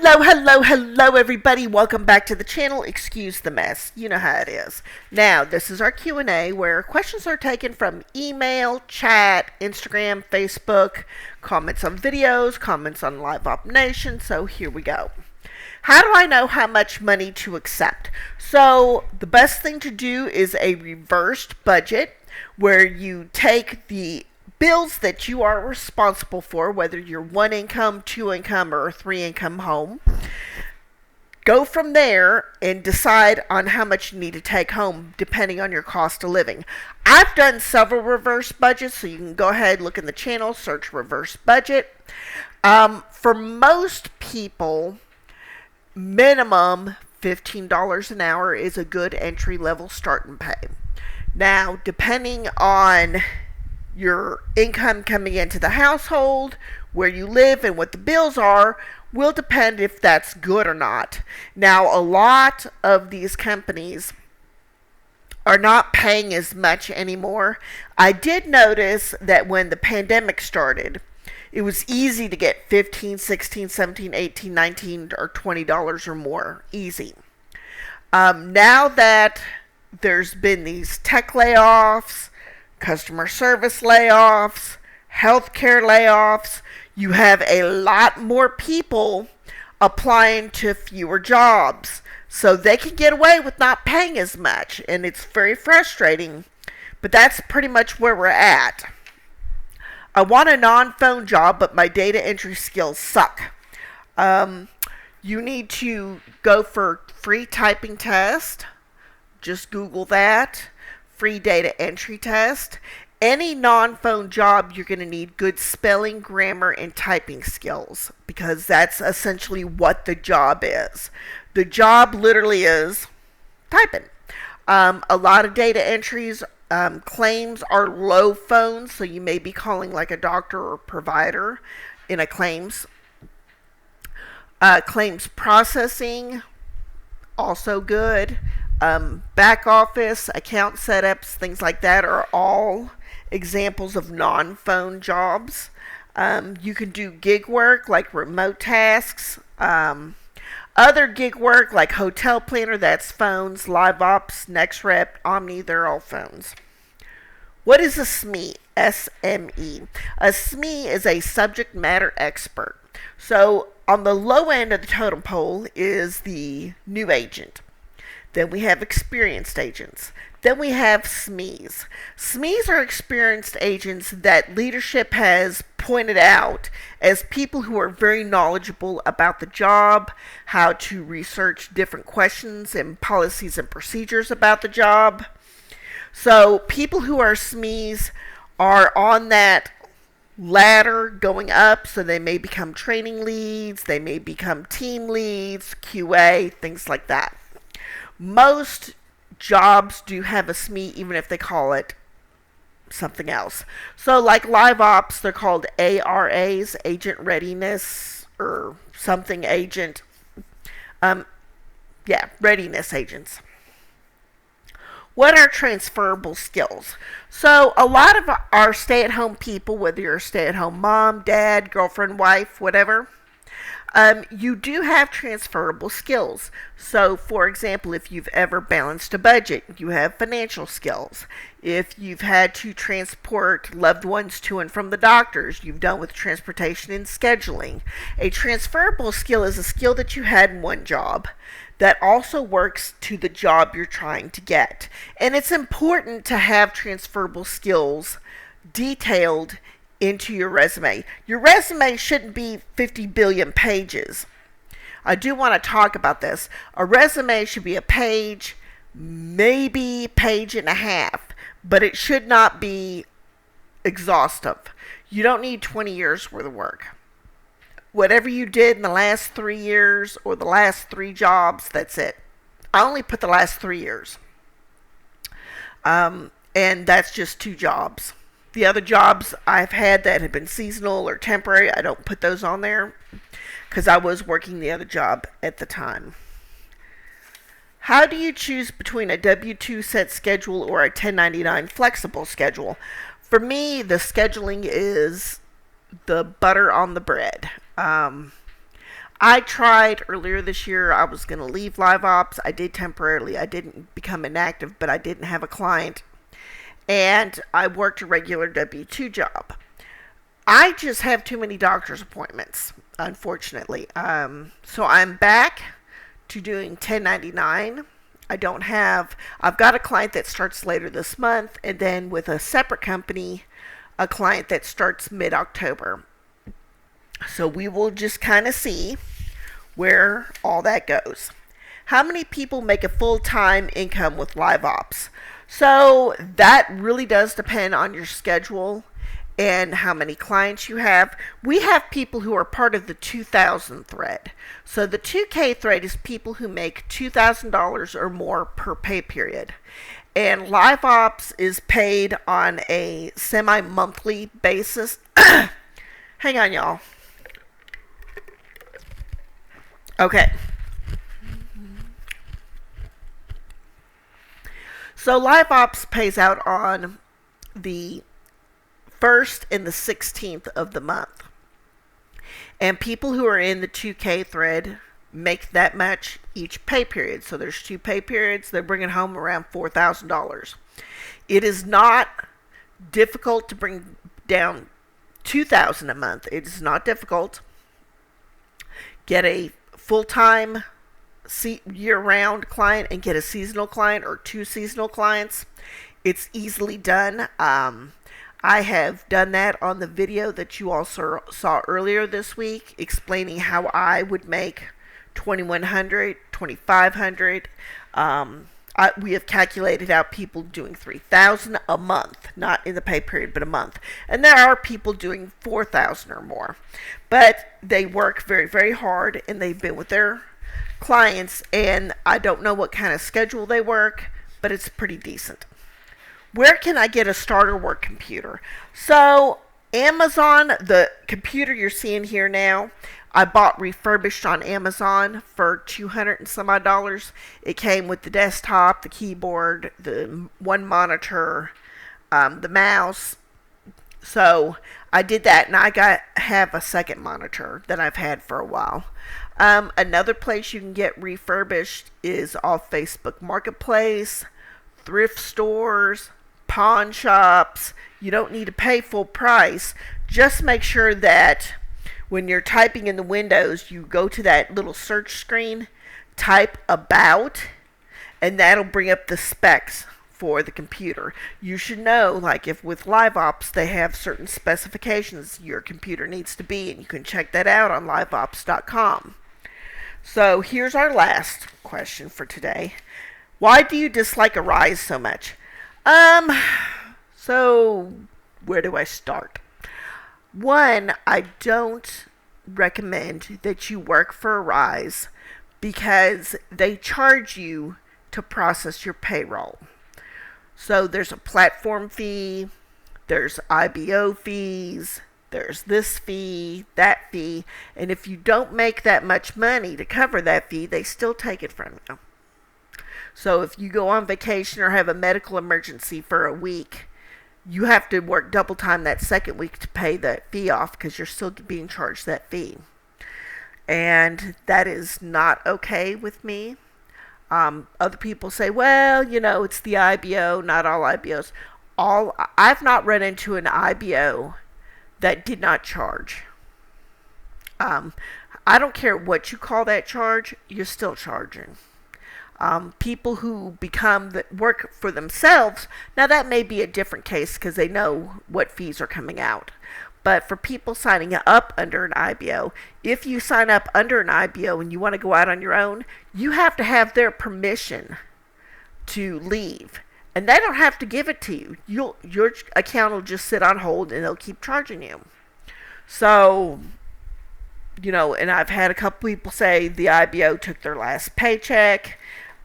Hello, everybody. Welcome back to the channel. Excuse the mess. You know how it is. Now, this is our Q&A where questions are taken from email, chat, Instagram, Facebook, comments on videos, comments on Live Op Nation. So here we go. How do I know how much money to accept? So the best thing to do is a reversed budget where you take the bills that you are responsible for, whether you're one income, two income, or a three income home. Go from there and decide on how much you need to take home depending on your cost of living. I've done several reverse budgets, so you can go ahead, look in the channel, search reverse budget. For most people, minimum $15 an hour is a good entry level starting pay. Now, depending on your income coming into the household, where you live, and what the bills are, will depend if that's good or not. Now, a lot of these companies are not paying as much anymore. I did notice that when the pandemic started, it was easy to get $15, $16, $17, $18, $19, or $20 or more. Easy. Now that there's been these tech layoffs, customer service layoffs, healthcare layoffs, you have a lot more people applying to fewer jobs. So they can get away with not paying as much, and it's very frustrating, but that's pretty much where we're at. I want a non-phone job, but my data entry skills suck. You need to go for free typing test. Just Google that. Free data entry test. Any non-phone job, you're going to need good spelling, grammar, and typing skills, because that's essentially what the job is. The job literally is typing. A lot of data entries, claims are low phones, so you may be calling like a doctor or provider in a claims. Claims processing, also good. Back office, account setups, things like that are all examples of non-phone jobs. You can do gig work like remote tasks. Other gig work like hotel planner, that's phones. Live Ops, NextRep, Omni, they're all phones. What is a Smee? S-M-E. A Smee is a subject matter expert. So on the low end of the totem pole is the new agent. Then we have experienced agents. Then we have Smees. Smees are experienced agents that leadership has pointed out as people who are very knowledgeable about the job, how to research different questions and policies and procedures about the job. So people who are Smees are on that ladder going up, so they may become training leads, they may become team leads, QA, things like that. Most jobs do have a Smee, even if they call it something else. So like Live Ops, they're called ARAs, Agent Readiness, or something agent. Readiness agents. What are transferable skills? So a lot of our stay-at-home people, whether you're a stay-at-home mom, dad, girlfriend, wife, whatever, you do have transferable skills. So, for example, if you've ever balanced a budget, you have financial skills. If you've had to transport loved ones to and from the doctors, you've done with transportation and scheduling. A transferable skill is a skill that you had in one job that also works to the job you're trying to get. And it's important to have transferable skills detailed into your resume. Your resume shouldn't be 50 billion pages. I do want to talk about this. A resume should be a page, maybe page and a half, but it should not be exhaustive. You don't need 20 years worth of work. Whatever you did in the last 3 years or the last 3 jobs, that's it. I only put the last 3 years. And that's just 2 jobs. The other jobs I've had that have been seasonal or temporary, I don't put those on there because I was working the other job at the time. How do you choose between a W-2 set schedule or a 1099 flexible schedule? For me, the scheduling is the butter on the bread. I tried earlier this year. I was going to leave live ops. I did temporarily. I didn't become inactive, but I didn't have a client. And I worked a regular W-2 job. I just have too many doctor's appointments, unfortunately. So I'm back to doing 1099. I've got a client that starts later this month, and then with a separate company, a client that starts mid-October. So we will just kind of see where all that goes. How many people make a full-time income with live ops? So that really does depend on your schedule and how many clients you have. We have people who are part of the 2000 thread. So the 2K thread is people who make $2,000 or more per pay period. And live ops is paid on a semi-monthly basis. Hang on, y'all. Okay. So live ops pays out on the 1st and the 16th of the month. And people who are in the 2K thread make that much each pay period. So there's 2 pay periods. They're bringing home around $4,000. It is not difficult to bring down $2,000 a month. It is not difficult. Get a full-time year-round client and get a seasonal client or 2 seasonal clients. It's easily done. I have done that on the video that you all saw earlier this week, explaining how I would make $2,100, $2,500. We have calculated out people doing $3,000 a month, not in the pay period, but a month. And there are people doing $4,000 or more. But they work very, very hard, and they've been with their clients, and I don't know what kind of schedule they work, but it's pretty decent. Where can I get a starter work computer? So Amazon, the computer you're seeing here now, I bought refurbished on Amazon for $200 and some odd. It came with the desktop, the keyboard, the one monitor, the mouse. So I did that, and I have a second monitor that I've had for a while. Another place you can get refurbished is off Facebook Marketplace, thrift stores, pawn shops. You don't need to pay full price. Just make sure that when you're typing in the windows, you go to that little search screen, type about, and that'll bring up the specs for the computer. You should know, like if with live ops they have certain specifications your computer needs to be, and you can check that out on liveops.com. So here's our last question for today. Why do you dislike Arise so much? So where do I start? One, I don't recommend that you work for Arise because they charge you to process your payroll. So there's a platform fee, there's IBO fees, there's this fee, that fee, and if you don't make that much money to cover that fee, they still take it from you. So if you go on vacation or have a medical emergency for a week, you have to work double time that second week to pay that fee off because you're still being charged that fee. And that is not okay with me. Other people say, well, it's the IBO, not all IBOs. I've not run into an IBO that did not charge. I don't care what you call that charge, you're still charging. People who work for themselves, now that may be a different case because they know what fees are coming out. But for people signing up under an IBO, if you sign up under an IBO and you want to go out on your own, you have to have their permission to leave. And they don't have to give it to you. Your account will just sit on hold and they'll keep charging you. So, and I've had a couple people say the IBO took their last paycheck.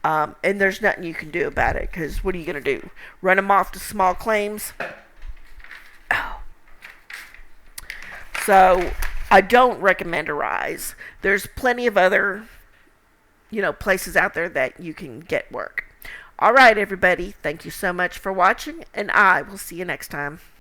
And there's nothing you can do about it because what are you going to do? Run them off to small claims? Oh. So I don't recommend Arise. There's plenty of other, places out there that you can get work. All right, everybody. Thank you so much for watching, and I will see you next time.